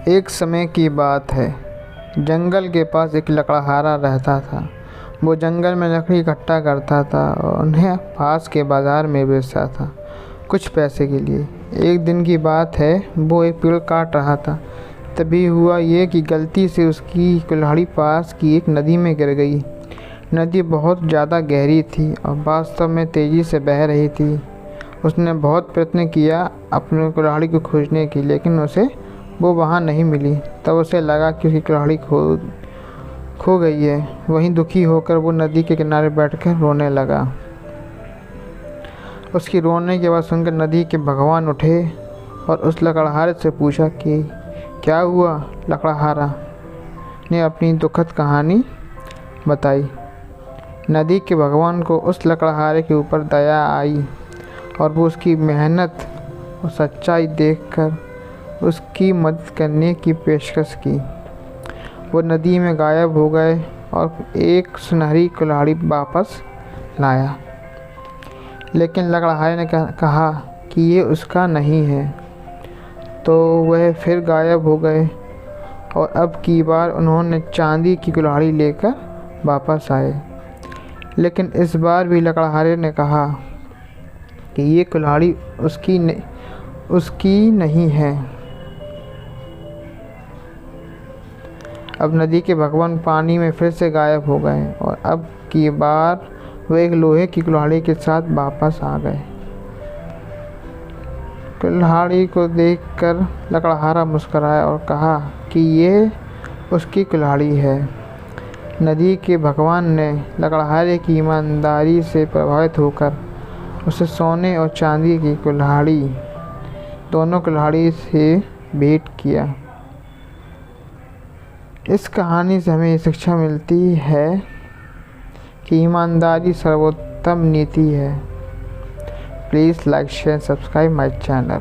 एक समय की बात है। जंगल के पास एक लकड़हारा रहता था। वो जंगल में लकड़ी इकट्ठा करता था और उन्हें पास के बाज़ार में बेचता था कुछ पैसे के लिए। एक दिन की बात है, वो एक पेड़ काट रहा था। तभी हुआ ये कि गलती से उसकी कुल्हाड़ी पास की एक नदी में गिर गई। नदी बहुत ज़्यादा गहरी थी और वास्तव में तेज़ी से बह रही थी। उसने बहुत प्रयत्न किया अपनी कुल्हाड़ी को खोजने की, लेकिन उसे वो वहाँ नहीं मिली। तब उसे लगा कि उसकी कुल्हाड़ी खो गई है। वहीं दुखी होकर वो नदी के किनारे बैठकर रोने लगा। उसकी रोने की आवाज़ सुनकर नदी के भगवान उठे और उस लकड़हारे से पूछा कि क्या हुआ। लकड़हारा ने अपनी दुखद कहानी बताई। नदी के भगवान को उस लकड़हारे के ऊपर दया आई और वो उसकी मेहनत और सच्चाई देखकर उसकी मदद करने की पेशकश की। वो नदी में गायब हो गए और एक सुनहरी कुल्हाड़ी वापस लाया। लेकिन लकड़हारे ने कहा कि ये उसका नहीं है, तो वह फिर गायब हो गए और अब की बार उन्होंने चांदी की कुल्हाड़ी लेकर वापस आए। लेकिन इस बार भी लकड़हारे ने कहा कि ये कुल्हाड़ी उसकी नहीं है। अब नदी के भगवान पानी में फिर से गायब हो गए और अब की बार वे एक लोहे की कुल्हाड़ी के साथ वापस आ गए। कुल्हाड़ी को देखकर लकड़हारा मुस्कुराया और कहा कि ये उसकी कुल्हाड़ी है। नदी के भगवान ने लकड़हारे की ईमानदारी से प्रभावित होकर उसे सोने और चांदी की कुल्हाड़ी, दोनों कुल्हाड़ी से भेंट किया। इस कहानी से हमें ये शिक्षा मिलती है कि ईमानदारी सर्वोत्तम नीति है। Please like share subscribe my channel.